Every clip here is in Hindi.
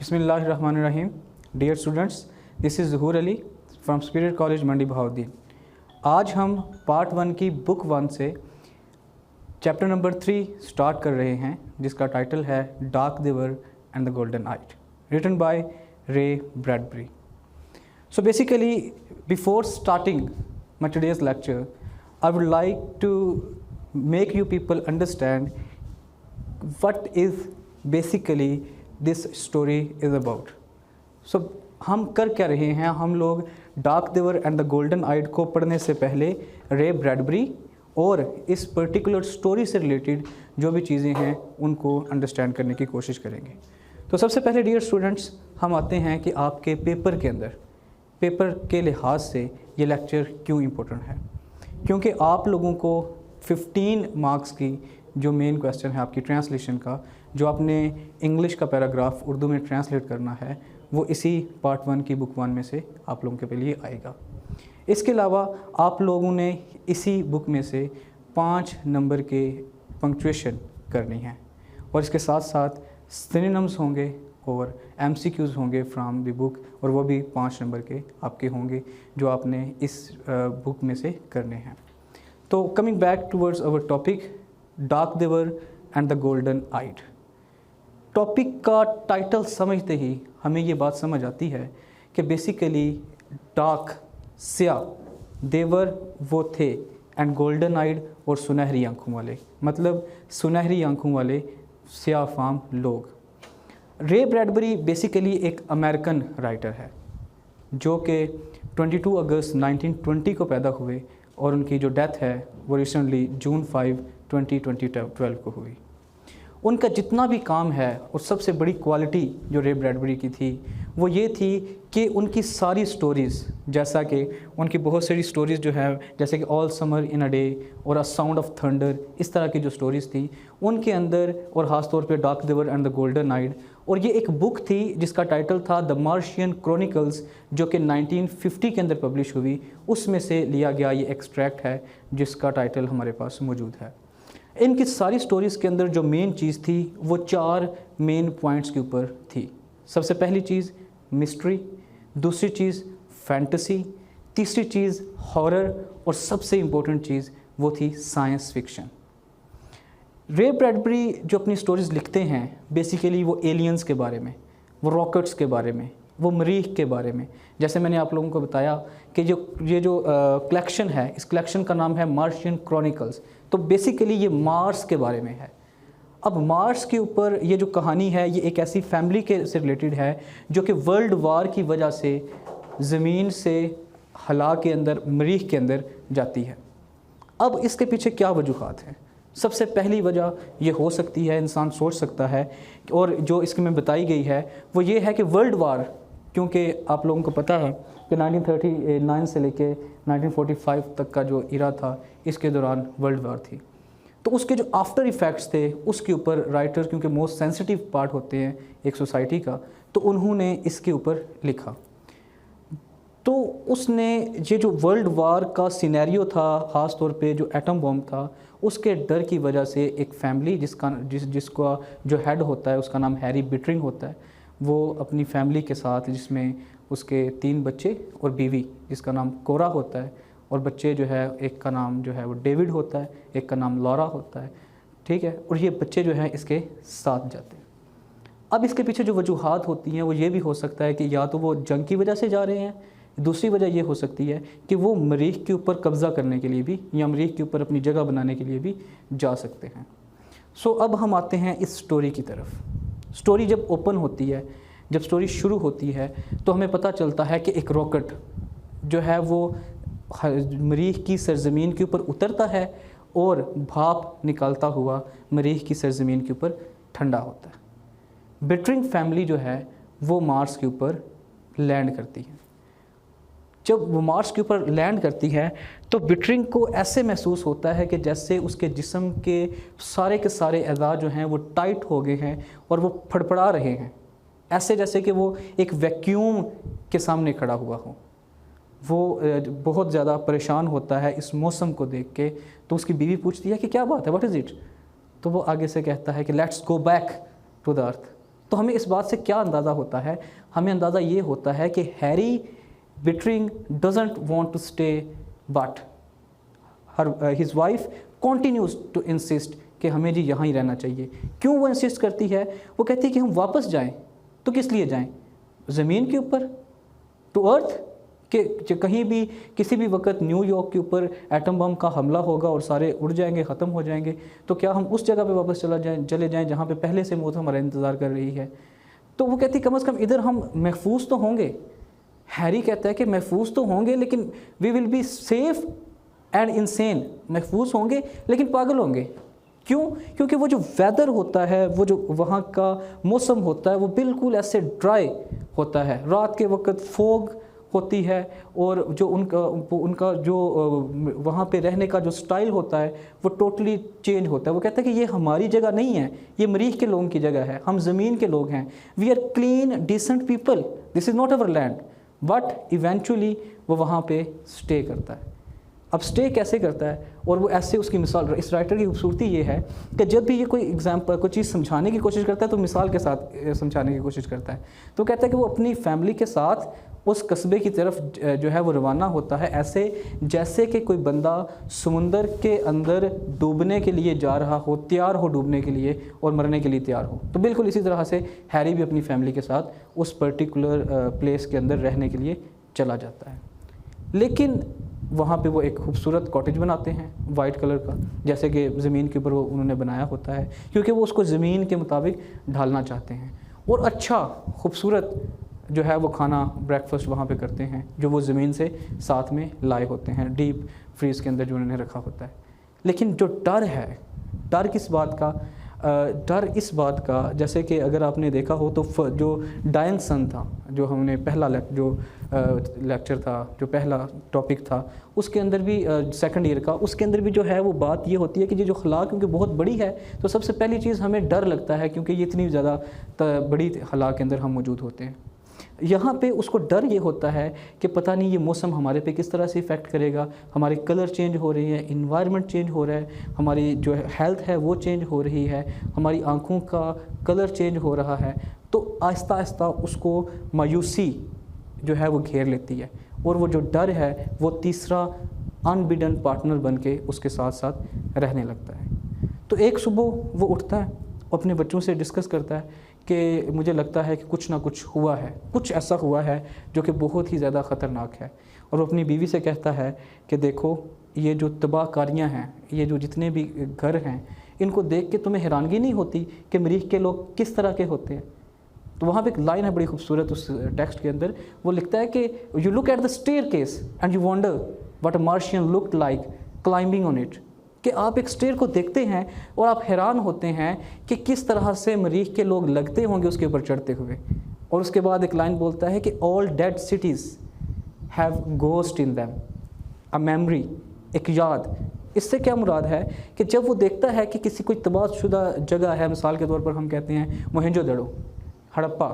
बिस्मिल्लाहिर्रहमानिर्रहीम। Dear students, this is Zahoor Ali from spirit college Mandi Bahauddin. आज हम पार्ट 1 की बुक 1 से चैप्टर नंबर 3 स्टार्ट कर रहे हैं, जिसका टाइटल है dark they were and the golden eyed, written by Ray Bradbury. So basically, before starting my today's lecture, I would like to make you people understand what is basically this story is about. So हम कर क्या रहे हैं, हम लोग dark they were and the golden आइड को पढ़ने से पहले रे ब्रैडबरी और इस पर्टिकुलर स्टोरी से रिलेटेड जो भी चीज़ें हैं उनको अंडरस्टैंड करने की कोशिश करेंगे। तो सबसे पहले डियर स्टूडेंट्स, हम आते हैं कि आपके पेपर के अंदर, पेपर के लिहाज से ये लेक्चर क्यों इम्पोर्टेंट है। क्योंकि आप लोगों को 15 मार्क्स की जो मेन क्वेश्चन है आपकी ट्रांसलेशन का, जो आपने इंग्लिश का पैराग्राफ उर्दू में ट्रांसलेट करना है, वो इसी पार्ट 1 की बुक 1 में से आप लोगों के लिए आएगा। इसके अलावा आप लोगों ने इसी बुक में से 5 नंबर के पंक्चुएशन करनी है और इसके साथ साथ सिनोनिम्स होंगे और MCQs होंगे फ्रॉम द बुक, और वो भी 5 नंबर के आपके होंगे जो आपने इस बुक में से करने हैं। तो coming back towards our topic, dark they were and the golden eyed. Topic का टाइटल समझते ही हमें ये बात समझ आती है कि बेसिकली डार्क स्याह, देवर वो थे, एंड गोल्डन आइड और सुनहरी आँखों वाले, मतलब सुनहरी आँखों वाले स्याह फाम लोग। रे ब्रैडबरी बेसिकली एक अमेरिकन राइटर है जो कि 22 अगस्त 1920 को पैदा हुए और उनकी जो डेथ है वो रिसेंटली जून 5, 2012 को हुई। उनका जितना भी काम है और सबसे बड़ी क्वालिटी जो रे ब्रैडबरी की थी वो ये थी कि उनकी सारी स्टोरीज़, जैसा कि उनकी बहुत सारी स्टोरीज़ जो है, जैसे कि all summer in a day और अ साउंड ऑफ थंडर, इस तरह की जो स्टोरीज़ थी उनके अंदर, और ख़ास तौर पे dark they were and the golden आइड। और ये एक बुक थी जिसका टाइटल था द मार्शियन क्रॉनिकल्स, जो कि 1950 के अंदर पब्लिश हुई। उसमें से लिया गया ये एक्सट्रैक्ट है जिसका टाइटल हमारे पास मौजूद है। इनकी सारी स्टोरीज़ के अंदर जो मेन चीज़ थी वो 4 मेन पॉइंट्स के ऊपर थी। सबसे पहली चीज़ मिस्ट्री, दूसरी चीज़ फैंटेसी, तीसरी चीज़ हॉरर, और सबसे इम्पोर्टेंट चीज़ वो थी साइंस फिक्शन। रे ब्रैडबरी जो अपनी स्टोरीज़ लिखते हैं बेसिकली वो एलियंस के बारे में, वो रॉकेट्स के बारे में, वो मरीख के बारे में। जैसे मैंने आप लोगों को बताया कि ये जो कलेक्शन है, इस कलेक्शन का नाम है मार्शियन क्रॉनिकल्स। तो बेसिकली ये मार्स के बारे में है। अब मार्स के ऊपर ये जो कहानी है ये एक ऐसी फैमिली के से रिलेटेड है जो कि वर्ल्ड वार की वजह से ज़मीन से हला के अंदर, मरीख के अंदर जाती है। अब इसके पीछे क्या वजूहात हैं? सबसे पहली वजह ये हो सकती है, इंसान सोच सकता है, और जो इसके में बताई गई है वो ये है कि वर्ल्ड वार, क्योंकि आप लोगों को पता है कि 1939 से लेके 1945 तक का जो इरा था, इसके दौरान वर्ल्ड वार थी। तो उसके जो आफ्टर इफ़ेक्ट्स थे उसके ऊपर राइटर, क्योंकि मोस्ट सेंसिटिव पार्ट होते हैं एक सोसाइटी का, तो उन्होंने इसके ऊपर लिखा। तो उसने ये जो वर्ल्ड वार का सिनेरियो था, ख़ास तौर पे जो एटम बॉम्ब था, उसके डर की वजह से एक फैमिली जिसका जो हेड होता है उसका नाम हैरी बिटरिंग होता है, वो अपनी फैमिली के साथ, जिसमें उसके 3 बच्चे और बीवी जिसका नाम कोरा होता है, और बच्चे जो है एक का नाम जो है वो डेविड होता है, एक का नाम लॉरा होता है, ठीक है। और ये बच्चे जो हैं इसके साथ जाते हैं। अब इसके पीछे जो वजूहात होती हैं वो ये भी हो सकता है कि या तो वो जंग की वजह से जा रहे हैं, दूसरी वजह ये हो सकती है कि वो मरीख के ऊपर कब्ज़ा करने के लिए भी, या मरीख के ऊपर अपनी जगह बनाने के लिए भी जा सकते हैं। सो अब हम आते हैं इस स्टोरी की तरफ। स्टोरी जब ओपन होती है, जब स्टोरी शुरू होती है, तो हमें पता चलता है कि एक रॉकेट जो है वो मरीख की सरजमीन के ऊपर उतरता है और भाप निकालता हुआ मरीख की सरजमीन के ऊपर ठंडा होता है। बिटरिंग फैमिली जो है वो मार्स के ऊपर लैंड करती है। जब वो मार्स के ऊपर लैंड करती है तो बिटरिंग को ऐसे महसूस होता है कि जैसे उसके जिस्म के सारे अज़ा जो हैं वो टाइट हो गए हैं और वो फड़फड़ा रहे हैं, ऐसे जैसे कि वो एक वैक्यूम के सामने खड़ा हुआ हो। वो बहुत ज़्यादा परेशान होता है इस मौसम को देख के। तो उसकी बीवी पूछती है कि क्या बात है, व्हाट इज़ इट? तो वो आगे से कहता है कि let's go back to the earth, तो हमें इस बात से क्या अंदाज़ा होता है? हमें अंदाज़ा ये होता है कि Harry Bittering doesn't want to stay, but his wife continues to insist कि हमें जी यहाँ ही रहना चाहिए। क्यों वो इंसिस्ट करती है? वो कहती है कि हम वापस जाएं। तो किस लिए जाएं? ज़मीन के ऊपर, टू अर्थ, कि कहीं भी किसी भी वक्त न्यूयॉर्क के ऊपर एटम बम का हमला होगा और सारे उड़ जाएंगे, ख़त्म हो जाएंगे, तो क्या हम उस जगह पे वापस चले जाएं जहाँ पे पहले से मौत हमारा इंतज़ार कर रही है? तो वो कहती कम से कम इधर हम महफूज तो होंगे। हैरी कहता है कि महफूज तो होंगे, लेकिन we will be safe and insane. महफूज होंगे लेकिन पागल होंगे। क्यों? क्योंकि वो जो वेदर होता है, वो जो वहाँ का मौसम होता है, वो बिल्कुल ऐसे ड्राई होता है। रात के वक्त फोग होती है और जो उनका जो वहाँ पे रहने का जो स्टाइल होता है वो टोटली चेंज होता है। वो कहता है कि ये हमारी जगह नहीं है, ये मरीख के लोगों की जगह है, हम ज़मीन के लोग हैं। We are clean decent people, this is not our land. But eventually वो वहाँ पे स्टे करता है। अब स्टे कैसे करता है? और वो ऐसे, उसकी मिसाल, इस राइटर की खूबसूरती ये है कि जब भी ये कोई एग्जाम्पल, कोई चीज़ समझाने की कोशिश करता है तो मिसाल के साथ समझाने की कोशिश करता है। तो कहता है कि वो अपनी फैमिली के साथ उस कस्बे की तरफ जो है वो रवाना होता है, ऐसे जैसे कि कोई बंदा समुंदर के अंदर डूबने के लिए जा रहा हो, तैयार हो डूबने के लिए और मरने के लिए तैयार हो। तो बिल्कुल इसी तरह से हैरी भी अपनी फैमिली के साथ उस पर्टिकुलर प्लेस के अंदर रहने के लिए चला जाता है। लेकिन वहाँ पे वो एक खूबसूरत कॉटेज बनाते हैं वाइट कलर का, जैसे कि ज़मीन के ऊपर वो उन्होंने बनाया होता है, क्योंकि वो उसको ज़मीन के मुताबिक ढालना चाहते हैं। और अच्छा खूबसूरत जो है वो खाना, ब्रेकफास्ट वहाँ पे करते हैं, जो वो ज़मीन से साथ में लाए होते हैं, डीप फ्रीज़ के अंदर जो उन्होंने रखा होता है। लेकिन जो डर है, डर किस बात का? डर इस बात का, जैसे कि अगर आपने देखा हो तो जो डाइंग सन था, जो हमने पहला लेक्चर था, जो पहला टॉपिक था, उसके अंदर भी सेकंड ईयर का, उसके अंदर भी जो है वो बात ये होती है कि ये जो खला क्योंकि बहुत बड़ी है, तो सबसे पहली चीज़ हमें डर लगता है क्योंकि ये इतनी ज़्यादा बड़ी खला के अंदर हम मौजूद होते हैं। यहाँ पे उसको डर ये होता है कि पता नहीं ये मौसम हमारे पे किस तरह से इफ़ेक्ट करेगा, हमारे कलर चेंज हो रही है, इन्वायरमेंट चेंज हो रहा है, हमारी जो हेल्थ है वो चेंज हो रही है, हमारी आँखों का कलर चेंज हो रहा है। तो आहिस्ता आहिस्ता उसको मायूसी जो है वो घेर लेती है और वो जो डर है वो तीसरा अनबिडन पार्टनर बन के उसके साथ साथ रहने लगता है। तो एक सुबह वो उठता है, अपने बच्चों से डिस्कस करता है कि मुझे लगता है कि कुछ ना कुछ हुआ है, कुछ ऐसा हुआ है जो कि बहुत ही ज़्यादा ख़तरनाक है। और वो अपनी बीवी से कहता है कि देखो ये जो तबाहकारियाँ हैं, ये जो जितने भी घर हैं, इनको देख के तुम्हें हैरानगी नहीं होती कि मरीख के लोग किस तरह के होते हैं? तो वहाँ पे एक लाइन है बड़ी खूबसूरत उस टेक्स्ट के अंदर, वो लिखता है कि you look at the staircase and you wonder what a Martian looked like climbing on it. कि आप एक स्टेयर को देखते हैं और आप हैरान होते हैं कि किस तरह से मरीख के लोग लगते होंगे उसके ऊपर चढ़ते हुए। और उसके बाद एक लाइन बोलता है कि all dead cities have ghost in them, a memory, एक याद। इससे क्या मुराद है कि जब वो देखता है कि किसी कोई तबाहशुदा जगह है, मिसाल के तौर पर हम कहते हैं मोहनजोदड़ो, हड़प्पा,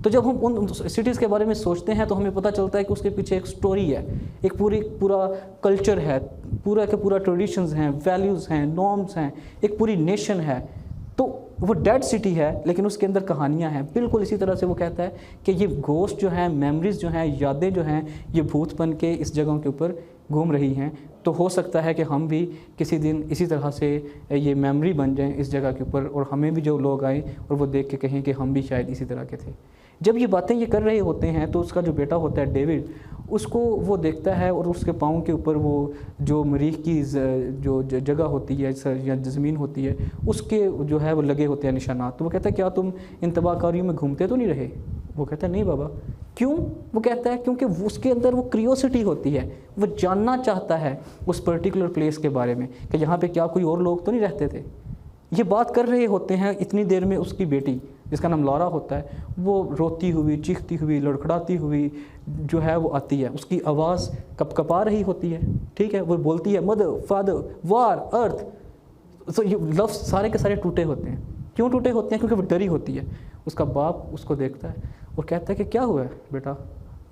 तो जब हम उन सिटीज़ के बारे में सोचते हैं तो हमें पता चलता है कि उसके पीछे एक स्टोरी है, एक पूरा कल्चर है, पूरा के पूरा ट्रेडिशंस हैं, वैल्यूज़ हैं, नॉर्म्स हैं, एक पूरी नेशन है। तो वो डेड सिटी है लेकिन उसके अंदर कहानियाँ हैं। बिल्कुल इसी तरह से वो कहता है कि ये घोस्ट जो हैं, मेमोरीज़ जो हैं, यादें जो हैं, ये भूत बन के इस जगहों के ऊपर घूम रही हैं। तो हो सकता है कि हम भी किसी दिन इसी तरह से ये मेमोरी बन जाएं इस जगह के ऊपर और हमें भी जो लोग आए और वो देख के कहें कि हम भी शायद इसी तरह के थे। जब ये बातें ये कर रहे होते हैं तो उसका जो बेटा होता है डेविड, उसको वो देखता है और उसके पाँव के ऊपर वो जो मरीख की जो जगह होती है या ज़मीन होती है उसके जो है वो लगे होते हैं निशानात। तो वो कहता है क्या तुम इन तबाहकारियों में घूमते तो नहीं रहे? वो कहता है नहीं बाबा। क्यों? वो कहता है क्योंकि उसके अंदर वो क्रियोसिटी होती है, वो जानना चाहता है उस पर्टिकुलर प्लेस के बारे में कि यहाँ पे क्या कोई और लोग तो नहीं रहते थे। ये बात कर रहे होते हैं, इतनी देर में उसकी बेटी जिसका नाम लॉरा होता है वो रोती हुई, चीखती हुई, लड़खड़ाती हुई जो है वो आती है। उसकी आवाज़ कपकपा रही होती है, ठीक है। वो बोलती है मदर, फादर, वार, अर्थ। तो ये लफ्ज़ सारे के सारे टूटे होते हैं। क्यों टूटे होते हैं? क्योंकि वो डरी होती है। उसका बाप उसको देखता है और कहता है कि क्या हुआ है बेटा?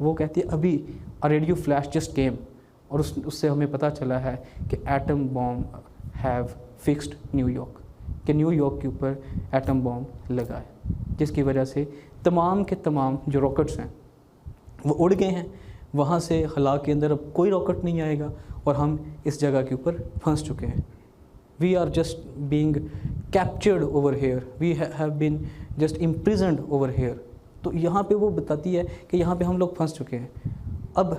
वो कहती है अभी a radio flash just came, और उससे हमें पता चला है कि atom bomb have fixed New York, कि न्यूयॉर्क के ऊपर एटम बॉम्ब लगा है, जिसकी वजह से तमाम के तमाम जो रॉकेट्स हैं वो उड़ गए हैं। वहाँ से खला के अंदर अब कोई रॉकेट नहीं आएगा और हम इस जगह के ऊपर फंस चुके हैं। We are just being captured over here, we have been just imprisoned over here. तो यहाँ पे वो बताती है कि यहाँ पे हम लोग फंस चुके हैं। अब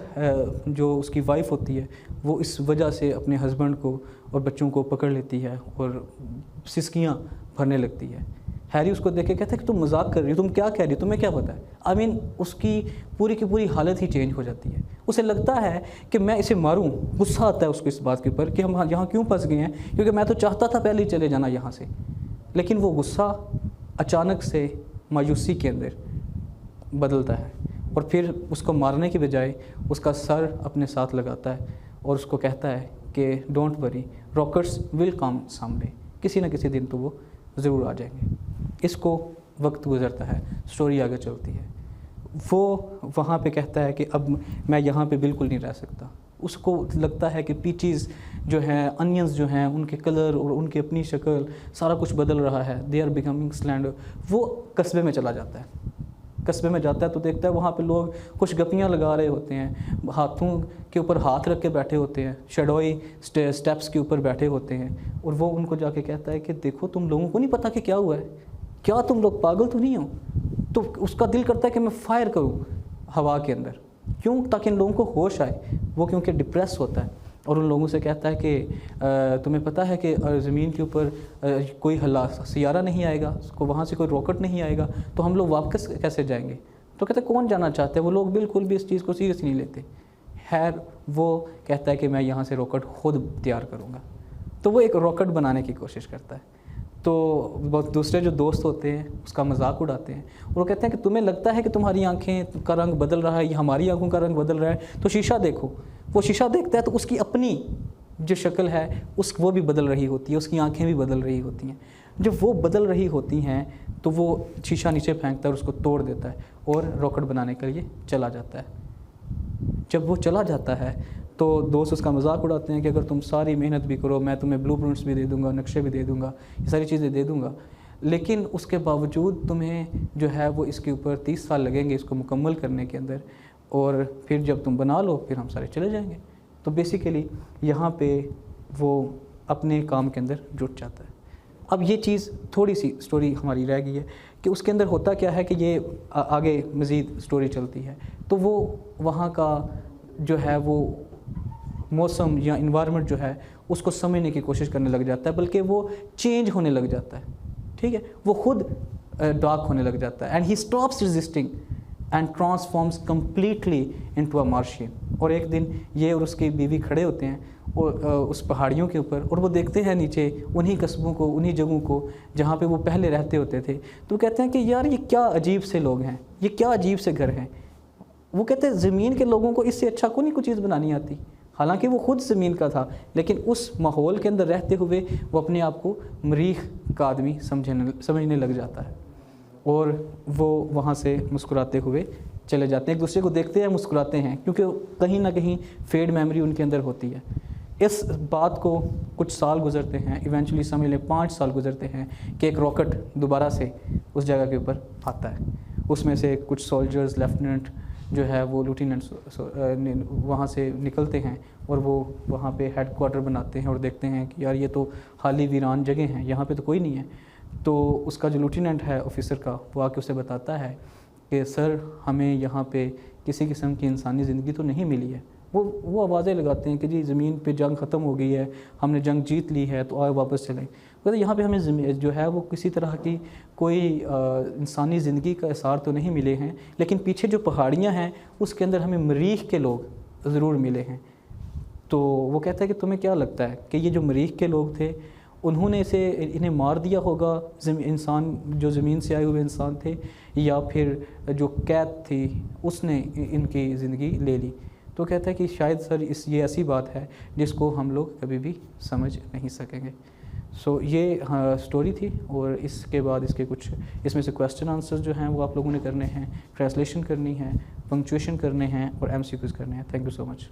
जो उसकी वाइफ होती है वो इस वजह से अपने हस्बैंड को और बच्चों को पकड़ लेती है और सिसकियाँ भरने लगती है। हैरी उसको देख के कहता है कि तुम मजाक कर रही हो, तुम क्या कह रही हो, तुम्हें क्या पता है। आई मीन उसकी पूरी की पूरी हालत ही चेंज हो जाती है। उसे लगता है कि मैं इसे मारूं। गुस्सा आता है उसको इस बात के ऊपर कि हम यहाँ क्यों फंस गए हैं, क्योंकि मैं तो चाहता था पहले ही चले जाना यहाँ से। लेकिन वो गुस्सा अचानक से मायूसी के अंदर बदलता है और फिर उसको मारने की बजाय उसका सर अपने साथ लगाता है और उसको कहता है कि don't worry, rockets will come someday, किसी न किसी दिन तो वो ज़रूर आ जाएंगे। इसको वक्त गुजरता है, स्टोरी आगे चलती है। वो वहाँ पे कहता है कि अब मैं यहाँ पे बिल्कुल नहीं रह सकता। उसको लगता है कि पीचीज़ जो हैं, अनियंस जो हैं, उनके कलर और उनकी अपनी शक्ल सारा कुछ बदल रहा है। They are becoming slander. वो कस्बे में चला जाता है। कस्बे में जाता है तो देखता है वहाँ पे लोग कुछ गप्पियाँ लगा रहे होते हैं, हाथों के ऊपर हाथ रख के बैठे होते हैं, शैडोई स्टेप्स के ऊपर बैठे होते हैं। और वो उनको जाके कहता है कि देखो, तुम लोगों को नहीं पता कि क्या हुआ है, क्या तुम लोग पागल तो नहीं हो। तो उसका दिल करता है कि मैं फायर करूँ हवा के अंदर, क्यों, ताकि इन लोगों को होश आए। वो क्योंकि डिप्रेस होता है और उन लोगों से कहता है कि तुम्हें पता है कि ज़मीन के ऊपर कोई सियारा नहीं आएगा, उसको वहाँ से कोई रॉकेट नहीं आएगा, तो हम लोग वापस कैसे जाएंगे। तो कहते हैं कौन जाना चाहते हैं। वो लोग बिल्कुल भी इस चीज़ को सीरियस नहीं लेते। खैर वो कहता है कि मैं यहाँ से रॉकेट खुद तैयार करूँगा। तो वो एक रॉकेट बनाने की कोशिश करता है। तो दूसरे जो दोस्त होते हैं उसका मजाक उड़ाते हैं और वो कहते हैं कि तुम्हें लगता है कि तुम्हारी आंखें का रंग बदल रहा है, या हमारी आंखों का रंग बदल रहा है, तो शीशा देखो। वो शीशा देखता है तो उसकी अपनी जो शक्ल है वो भी बदल रही होती है, उसकी आंखें भी बदल रही होती हैं। जब वो बदल रही होती हैं तो वो शीशा नीचे फेंकता है और उसको तोड़ देता है और रॉकेट बनाने के लिए चला जाता है। जब वो चला जाता है तो दोस्त उसका मजाक उड़ाते हैं कि अगर तुम सारी मेहनत भी करो, मैं तुम्हें ब्लूप्रिंट्स भी दे दूंगा, नक्शे भी दे दूंगा, ये सारी चीज़ें दे दूंगा, लेकिन उसके बावजूद तुम्हें जो है वो इसके ऊपर 30 साल लगेंगे इसको मुकम्मल करने के अंदर, और फिर जब तुम बना लो फिर हम सारे चले जाएंगे। तो बेसिकली यहाँ पे वो अपने काम के अंदर जुट जाता है। अब ये चीज़ थोड़ी सी स्टोरी हमारी रह गई है कि उसके अंदर होता क्या है कि ये आगे मज़ीद स्टोरी चलती है। तो वो वहाँ का जो है वो मौसम या इन्वायरमेंट जो है उसको समझने की कोशिश करने लग जाता है, बल्कि वो चेंज होने लग जाता है। ठीक है, वो खुद डार्क होने लग जाता है। And he stops resisting and transforms completely into a Martian. और एक दिन ये और उसकी बीवी खड़े होते हैं और उस पहाड़ियों के ऊपर, और वो देखते हैं नीचे उन्हीं कस्बों को, उन्हीं जगहों को जहाँ पे वो पहले रहते होते थे। तो कहते हैं कि यार ये क्या अजीब से लोग हैं, ये क्या अजीब से घर हैं। वो कहते हैं ज़मीन के लोगों को इससे अच्छा कोई नहीं कोई चीज़ बनानी आती। हालांकि वो खुद ज़मीन का था, लेकिन उस माहौल के अंदर रहते हुए वो अपने आप को मरीख का आदमी समझने लग जाता है। और वो वहाँ से मुस्कुराते हुए चले जाते हैं, एक दूसरे को देखते हैं, मुस्कुराते हैं, क्योंकि कहीं ना कहीं फेड मेमोरी उनके अंदर होती है। इस बात को कुछ साल गुजरते हैं, इवेंचुअली समझ लें 5 साल गुजरते हैं कि एक रॉकेट दोबारा से उस जगह के ऊपर आता है। उसमें से कुछ सोल्जर्स, लेफ्टिनेंट जो है वो लूटिनेंट्स वहाँ से निकलते हैं और वो वहाँ पे हेडक्वार्टर बनाते हैं और देखते हैं कि यार ये तो खाली वीरान जगह हैं, यहाँ पे तो कोई नहीं है। तो उसका जो लूटिनेंट है ऑफिसर का, वो आके उसे बताता है कि सर हमें यहाँ पे किसी किस्म की इंसानी ज़िंदगी तो नहीं मिली है। वो आवाज़ें लगाते हैं कि जी ज़मीन पे जंग ख़त्म हो गई है, हमने जंग जीत ली है, तो आए वापस चलें। कहते यहाँ पे हमें जो है वो किसी तरह की कोई इंसानी ज़िंदगी का एसार तो नहीं मिले हैं, लेकिन पीछे जो पहाड़ियाँ हैं उसके अंदर हमें मरीख के लोग ज़रूर मिले हैं। तो वो कहता है कि तुम्हें क्या लगता है कि ये जो मरीख के लोग थे उन्होंने इन्हें मार दिया होगा, इंसान जो ज़मीन से आए हुए इंसान थे, या फिर जो कैद थी उसने इनकी ज़िंदगी ले ली। तो कहता है कि शायद सर ये ऐसी बात है जिसको हम लोग कभी भी समझ नहीं सकेंगे। सो ये स्टोरी थी, और इसके बाद इसके कुछ इसमें से क्वेश्चन आंसर्स जो हैं वो आप लोगों ने करने हैं, ट्रांसलेशन करनी है, पंक्चुएशन करने हैं और MCQs करने हैं। Thank you so much.